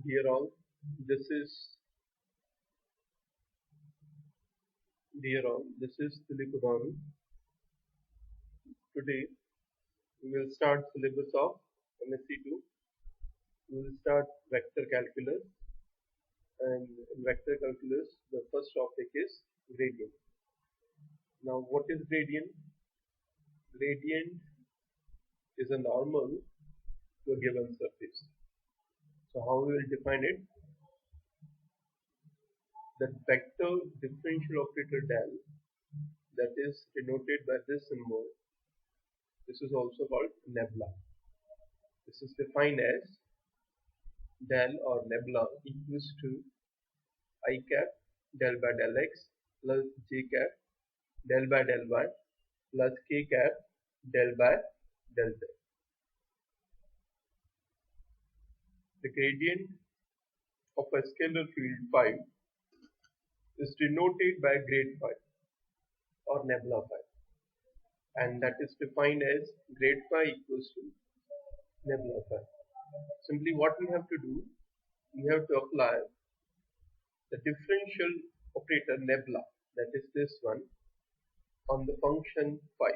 Dear all, this is Dilip Udhani. Today we will start syllabus of MSc2. We will start vector calculus, and in vector calculus the first topic is gradient. Now what is gradient? Gradient is a normal to a given surface. So how we will define it? The vector differential operator del, that is denoted by this symbol. This is also called nebula. This is defined as del or nebula equals to I cap del by del x plus j cap del by del y plus k cap del by del z. The gradient of a scalar field phi is denoted by grade phi or nebula phi, and that is defined as grade phi equals to nebula phi. Simply what we have to do, we have to apply the differential operator nebula, that is this one, on the function phi.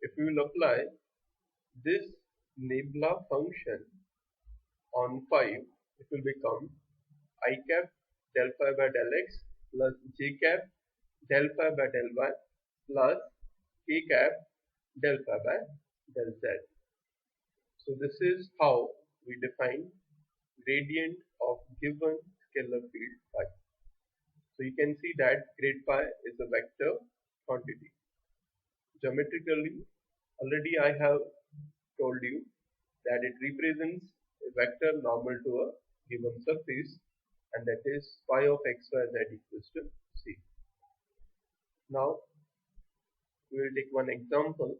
If we will apply this nebula function on phi, it will become I cap del phi by del x plus j cap del phi by del y plus k cap del phi by del z. So this is how we define gradient of given scalar field phi. So you can see that grade phi is a vector quantity. Geometrically, already I have told you that it represents a vector normal to a given surface, and that is phi of x, y, z equals to c. Now we will take one example.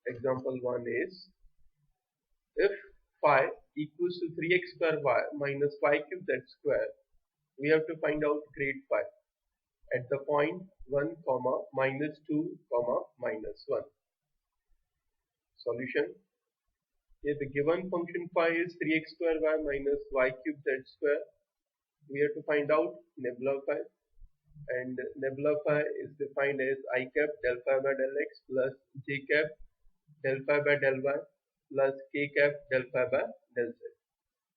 Example 1 is, if phi equals to 3x square y minus 5 cube z square, we have to find out grade phi at the point 1, minus 2, minus 1. Solution. If the given function phi is 3x square y minus y cube z square, we have to find out nebula phi, and nebula phi is defined as I cap del phi by del x plus j cap del phi by del y plus k cap del phi by del z.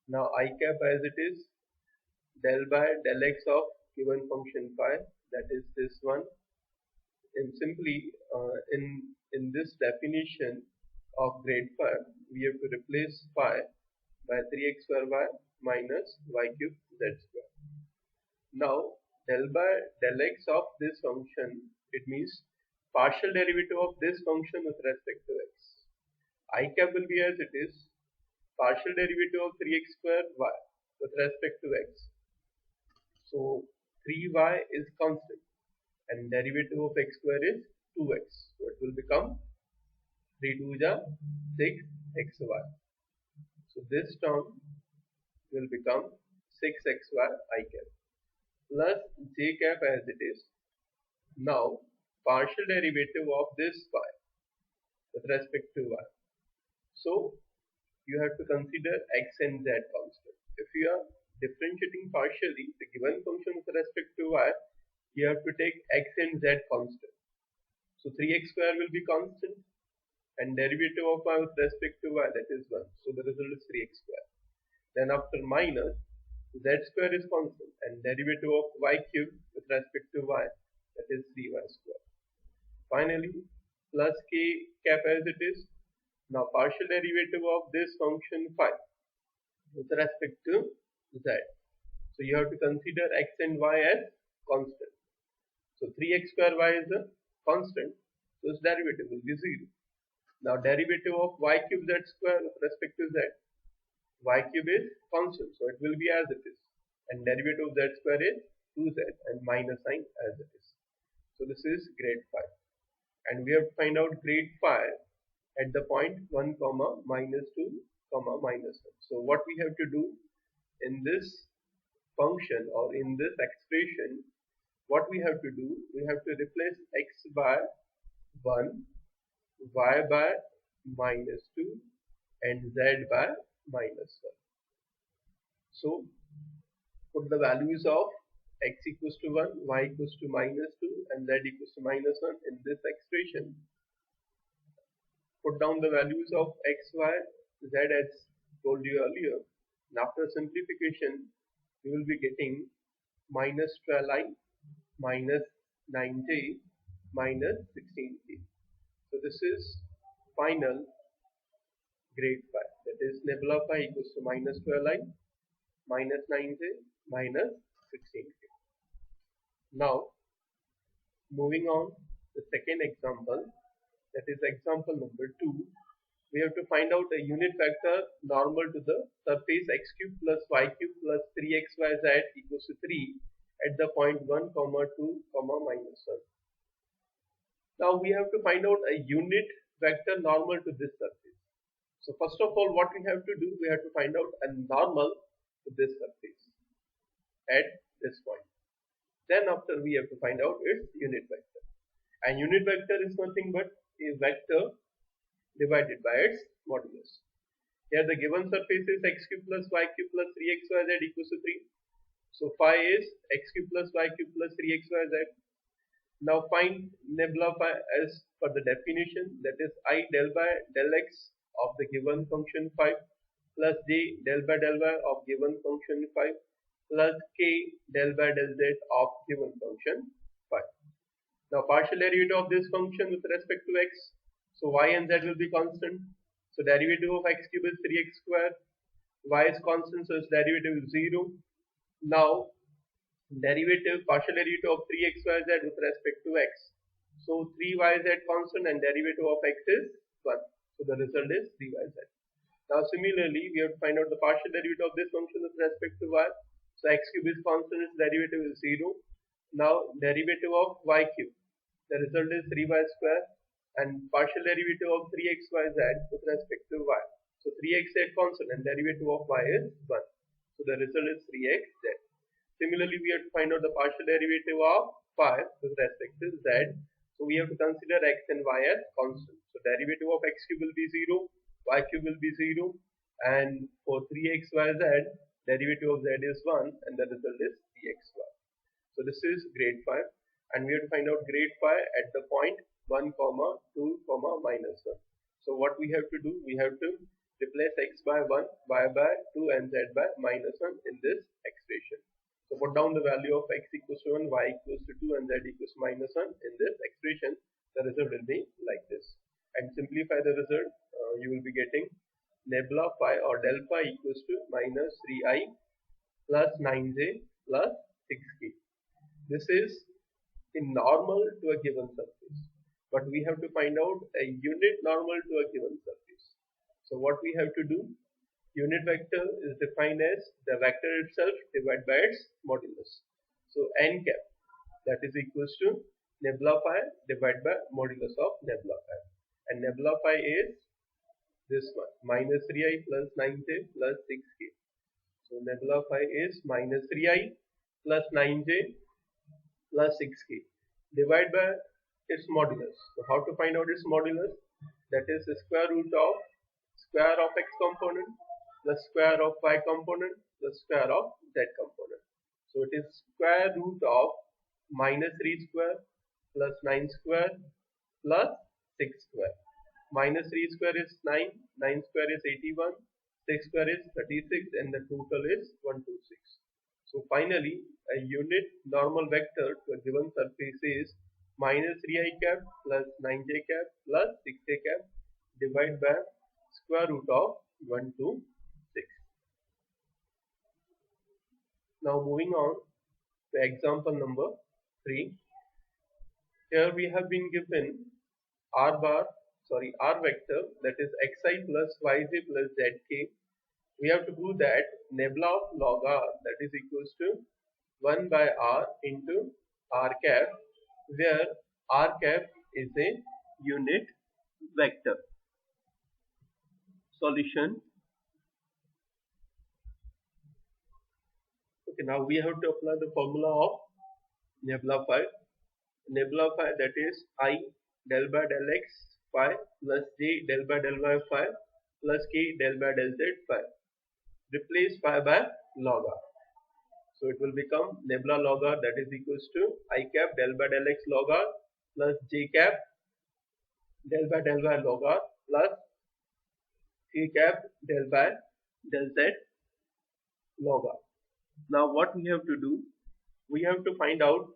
Now I cap as it is del by del x of given function phi, that is this one, and simply in this definition of grade phi, we have to replace phi by 3x square y minus y cube z square. Now del by del x of this function, it means partial derivative of this function with respect to x. I cap will be as it is partial derivative of 3x square y with respect to x. So 3y is constant and derivative of x square is 2x. So it will become 3 2 is 6xy. So this term will become 6xy I cap plus j cap as it is. Now partial derivative of this phi with respect to y. So you have to consider x and z constant. If you are differentiating partially the given function with respect to y, you have to take x and z constant. So 3x square will be constant and derivative of y with respect to y, that is 1. So the result is 3x square. Then after minus, z square is constant and derivative of y cube with respect to y, that is 3y square. Finally plus k cap as it is. Now partial derivative of this function phi with respect to z. So you have to consider x and y as constant. So 3x square y is a constant, so its derivative will be 0. Now derivative of y cube z square with respect to z. Y cube is constant, so it will be as it is. And derivative of z square is 2z and minus sign as it is. So this is grade phi. And we have to find out grade phi at the point 1, minus 2, minus 1. So what we have to do in this function or in this expression, what we have to do, we have to replace x by 1, y by minus 2 and z by minus 1. So put the values of x equals to 1, y equals to minus 2 and z equals to minus 1 in this expression. Put down the values of x, y, z as told you earlier. And after simplification, you will be getting minus 12i minus 9j minus 16k. So this is final grade phi. That is nebula phi equals to minus 12i minus 9j minus 16k. Now moving on to the second example, that is example number 2. We have to find out a unit vector normal to the surface x cube plus y cube plus 3xyz equals to 3 at the point 1, 2, minus 1. Now we have to find out a unit vector normal to this surface. So first of all, what we have to do, we have to find out a normal to this surface at this point. Then after we have to find out its unit vector. And unit vector is nothing but a vector divided by its modulus. Here the given surface is x cube plus y cube plus 3xyz equals to 3. So phi is x cube plus y cube plus 3xyz. Now find nebula phi as per the definition, that is I del by del x of the given function phi plus j del by del y of given function phi plus k del by del z of given function phi. Now partial derivative of this function with respect to x. So y and z will be constant. So derivative of x cube is 3x square. Y is constant, so its derivative is 0. Now partial derivative of 3xyz with respect to x. So 3yz constant and derivative of x is 1. So the result is 3yz. Now similarly, we have to find out the partial derivative of this function with respect to y. So x cube is constant, its derivative is 0. Now derivative of y cube. The result is 3y square, and partial derivative of 3xyz with respect to y. So 3xz constant and derivative of y is 1. So the result is 3xz. Similarly, we have to find out the partial derivative of phi with respect to z. So we have to consider x and y as constant. So derivative of x cube will be 0, y cube will be 0, and for 3xyz, derivative of z is 1, and the result is 3xy. So this is grade phi, and we have to find out grade phi at the point 1, 2, minus 1. So what we have to do, we have to replace x by 1, y by 2 and z by minus 1 in this expression. So put down the value of x equals to 1, y equals to 2 and z equals to minus 1 in this expression. The result will be like this. And simplify the result, you will be getting nebula phi or del phi equals to minus 3i plus 9j plus 6k. This is in normal to a given surface, but we have to find out a unit normal to a given surface. So what we have to do, unit vector is defined as the vector itself divided by its modulus. So n cap, that is equals to nebula phi divided by modulus of nebula phi, and nebula phi is this one, minus 3i plus 9j plus 6k. So nebula phi is minus 3i plus 9j plus 6k divided by its modulus. So how to find out its modulus? That is the square root of square of x component plus square of y component plus square of z component. So it is square root of minus 3 square plus 9 square plus 6 square. Minus 3 square is 9, 9 square is 81, 6 square is 36, and the total is 126. So finally, a unit normal vector to a given surface is minus 3i cap plus 9j cap plus 6j cap divided by square root of 126. Now moving on to example number 3. Here we have been given r vector, that is xi plus yj plus zk. We have to prove that nebula of log r, that is equals to 1 by r into r cap, where r cap is a unit vector. Solution. Okay, now we have to apply the formula of nebula phi. Nebula phi, that is I del by del x phi plus j del by del y phi plus k del by del z phi. Replace phi by log r. So it will become nebula log r, that is equals to I cap del by del x log r plus j cap del by del y log r plus k cap del by del z log r. Now what we have to do? We have to find out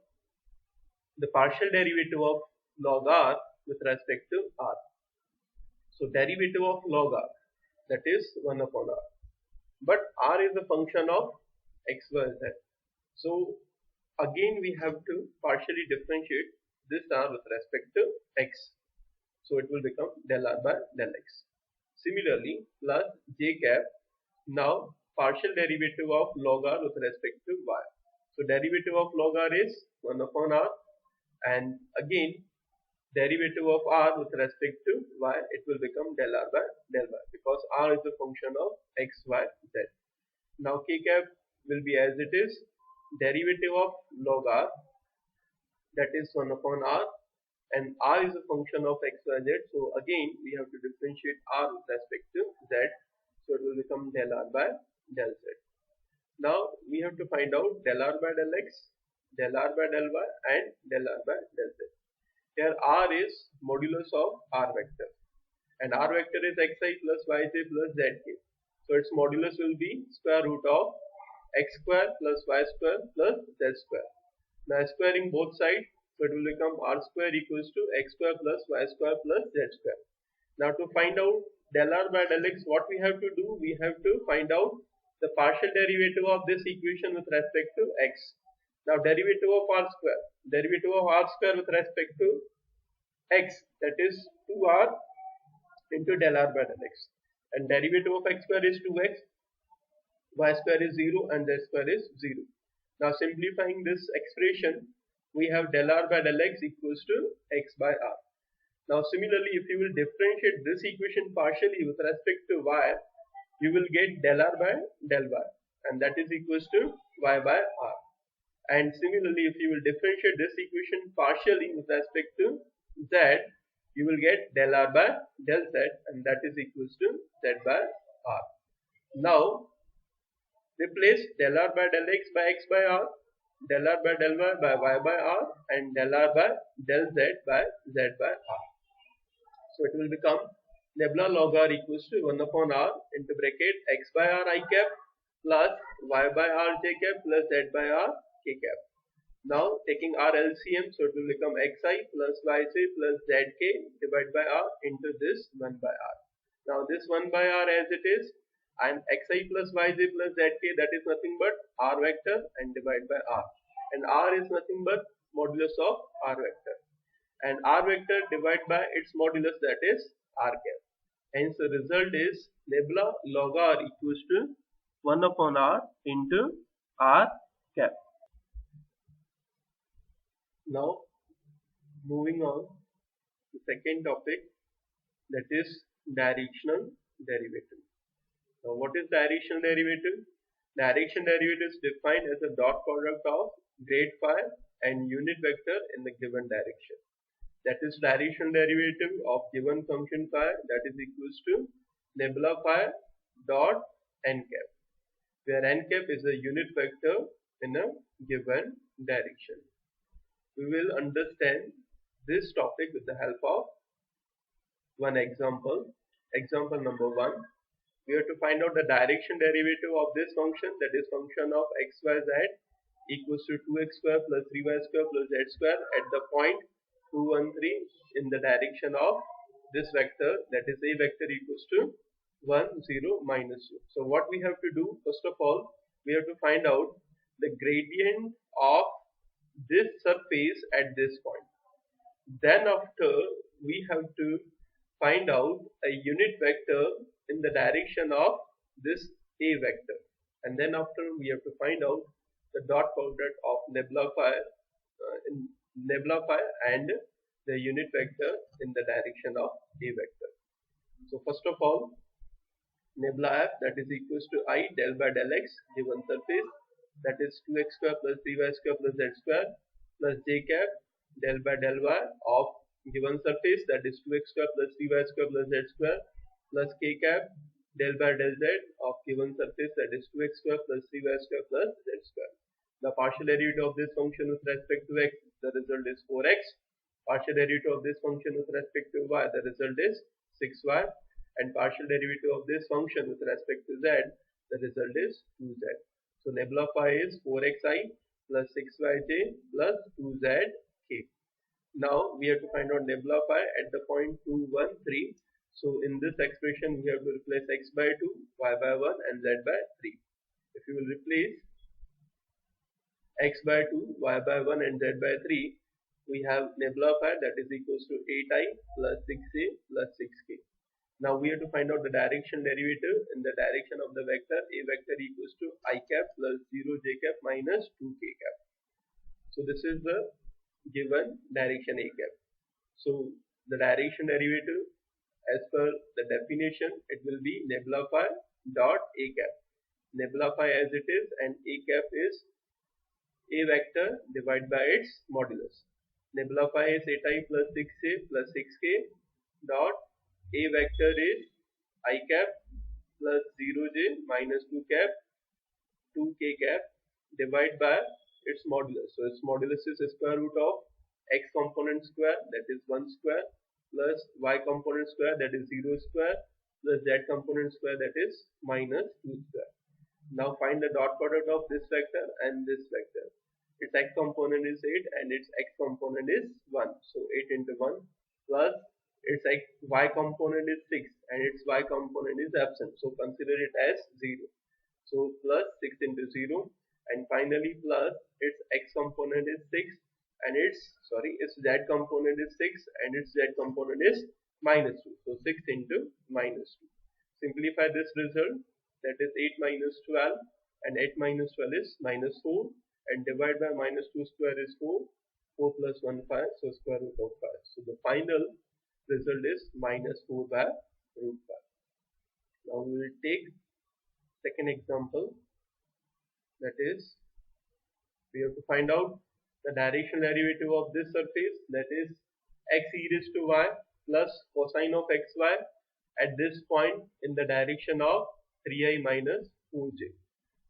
the partial derivative of log r with respect to r. So derivative of log r, that is 1 upon r. But r is a function of x, y, z. So again we have to partially differentiate this r with respect to x. So it will become del r by del x. Similarly, plus j cap, now partial derivative of log r with respect to y. So derivative of log r is 1 upon r, and again derivative of r with respect to y, it will become del r by del y, because r is a function of x, y, z. Now k cap will be as it is, derivative of log r, that is 1 upon r, and r is a function of x, y, z. So again we have to differentiate r with respect to z. So it will become del r by del z. Now we have to find out del r by del x, del r by del y, and del r by del z. Here r is modulus of r vector, and r vector is xi plus yj plus zk. So its modulus will be square root of x square plus y square plus z square. Now squaring both sides, so it will become r square equals to x square plus y square plus z square. Now to find out del r by del x, what we have to do? We have to find out the partial derivative of this equation with respect to x. Now derivative of r square, derivative of r square with respect to x, that is 2r into del r by del x, and derivative of x square is 2x, y square is 0, and z square is 0. Now simplifying this expression, we have del r by del x equals to x by r. Now similarly, if you will differentiate this equation partially with respect to y, you will get del r by del y, and that is equals to y by r. And similarly, if you will differentiate this equation partially with respect to z, you will get del r by del z, and that is equals to z by r. Now replace del r by del x by x by r, del r by del y by r, and del r by del z by z by r. So it will become nebula log r equals to 1 upon r into bracket x by r I cap plus y by r j cap plus z by r k cap. Now taking r LCM, so it will become xi plus yj plus zk divided by r into this 1 by r. Now this 1 by r as it is, and xi plus yj plus zk, that is nothing but r vector, and divided by r, and r is nothing but modulus of r vector, and r vector divided by its modulus, that is r cap. Hence the result is nebula log r equals to 1 upon r into r cap. Now moving on to second topic, that is directional derivative. Now what is directional derivative? Direction derivative is defined as a dot product of grade phi and unit vector in the given direction. That is directional derivative of given function phi, that is equals to nebula phi dot n cap, where n cap is a unit vector in a given direction. We will understand this topic with the help of one example. Example number 1. We have to find out the direction derivative of this function, that is function of x, y, z equals to 2x square plus 3y square plus z square at the point 2, 1, 3 in the direction of this vector, that is a vector equals to 1, 0, minus 2. So what we have to do, first of all, we have to find out the gradient of this surface at this point. Then after, we have to find out a unit vector in the direction of this a vector, and then after we have to find out the dot product of nebula phi and the unit vector in the direction of a vector. So first of all, nebula f, that is equals to I del by del x given surface, that is 2x square plus 3y square plus z square plus j cap del by del y of given surface, that is 2x square plus 3y square plus z square plus k cap del by del z of given surface, that is 2x square plus 3y square plus z square. The partial derivative of this function with respect to x, the result is 4x. Partial derivative of this function with respect to y, the result is 6y. And partial derivative of this function with respect to z, the result is 2z. So nebula phi is 4xi plus 6yj plus 2zk. Now we have to find out nebula phi at the point 2, 1, 3. So in this expression we have to replace x by 2, y by 1 and z by 3. If you will replace x by 2, y by 1 and z by 3, we have nebula phi that is equals to 8i plus 6a plus 6k. Now we have to find out the direction derivative in the direction of the vector. A vector equals to I cap plus 0j cap minus 2k cap. So this is the given direction A cap. So the direction derivative as per the definition, it will be nebula phi dot A cap. Nebula phi as it is and A cap is A vector divided by its modulus. Nebula phi is 8i plus 6a plus 6k dot A vector is I cap plus 0j minus 2 cap 2k cap divided by its modulus. So its modulus is the square root of x component square, that is 1 square, plus y component square, that is 0 square, plus z component square, that is minus 2 square. Now find the dot product of this vector and this vector. Its x component is 8 and its x component is 1. So 8 into 1 plus its y component is 6 and its y component is absent. So consider it as 0. So plus 6 into 0 and finally plus its x component is 6 and its z component is 6 and its z component is minus 2. So 6 into minus 2. Simplify this result, that is 8 minus 12 and 8 minus 12 is minus 4 and divide by minus 2 square is 4. 4 plus 1 5, so square root of 5. So the final result is minus 4 by root 5. Now we will take second example, that is we have to find out the directional derivative of this surface, that is x e raised to y plus cosine of xy at this point in the direction of 3i minus 4j.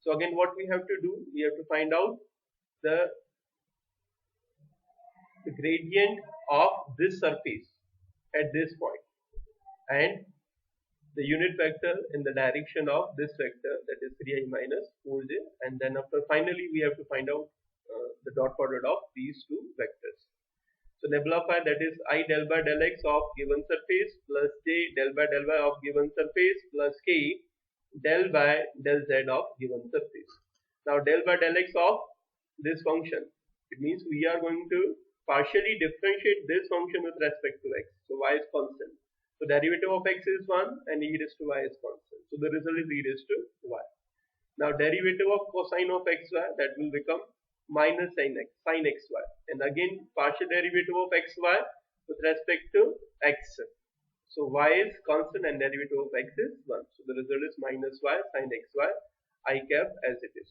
So again what we have to do, we have to find out the gradient of this surface at this point and the unit vector in the direction of this vector, that is 3i minus 4j, and then after finally we have to find out the dot product of these two vectors. So nebula phi, that is I del by del x of given surface plus j del by del y of given surface plus k del by del z of given surface. Now del by del x of this function, it means we are going to partially differentiate this function with respect to x. So y is constant. So derivative of x is 1 and e raised to y is constant. So the result is e raised to y. Now derivative of cosine of xy, that will become minus sin xy, and again partial derivative of xy with respect to x. So y is constant and derivative of x is 1. So the result is minus y sin xy I cap as it is.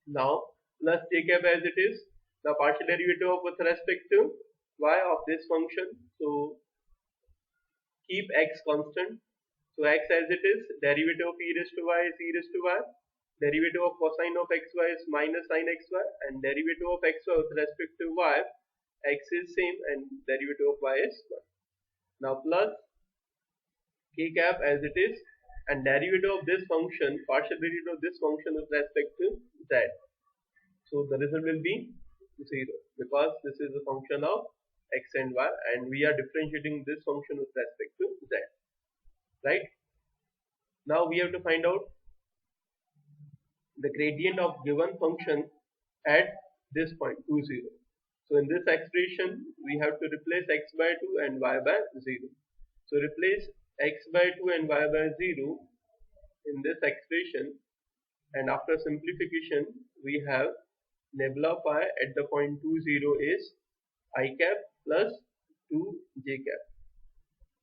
Now plus j cap as it is. The partial derivative of with respect to y of this function. So keep x constant. So x as it is, derivative of e raised to y is e raised to y. Derivative of cosine of xy is minus sin xy, and derivative of xy with respect to y, x is same and derivative of y is 1. Now plus k cap as it is, and derivative of this function, partial derivative of this function with respect to z. So the result will be 0 because this is a function of x and y and we are differentiating this function with respect to z, right? Now we have to find out the gradient of given function at this point 2 0. So in this expression we have to replace x by 2 and y by 0. So replace x by 2 and y by 0 in this expression, and after simplification we have nebula phi at the point 2 0 is I cap plus 2j cap.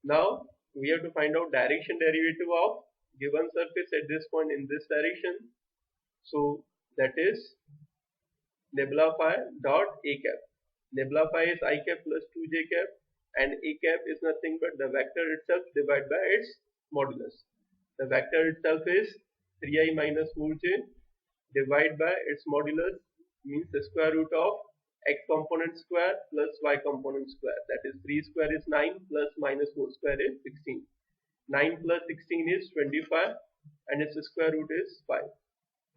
Now we have to find out direction derivative of given surface at this point in this direction. So that is nebula phi dot a cap. Nebula phi is I cap plus 2j cap and a cap is nothing but the vector itself divided by its modulus. The vector itself is 3i minus 4j divided by its modulus, means the square root of x component square plus y component square. That is 3 square is 9 plus minus 4 square is 16. 9 plus 16 is 25 and its square root is 5.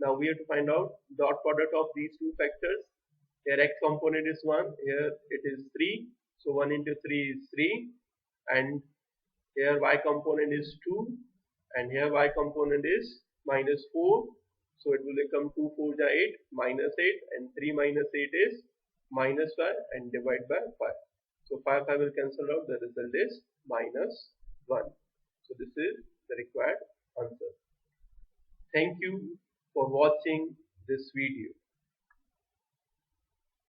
Now we have to find out dot product of these two factors. Here x component is 1, here it is 3. So 1 into 3 is 3, and here y component is 2, and here y component is minus 4. So it will become 2 4 is 8, minus 8, and 3 minus 8 is minus 5, and divide by 5. So 5 will cancel out, the result is minus 1. So this is the required answer. Thank you for watching this video.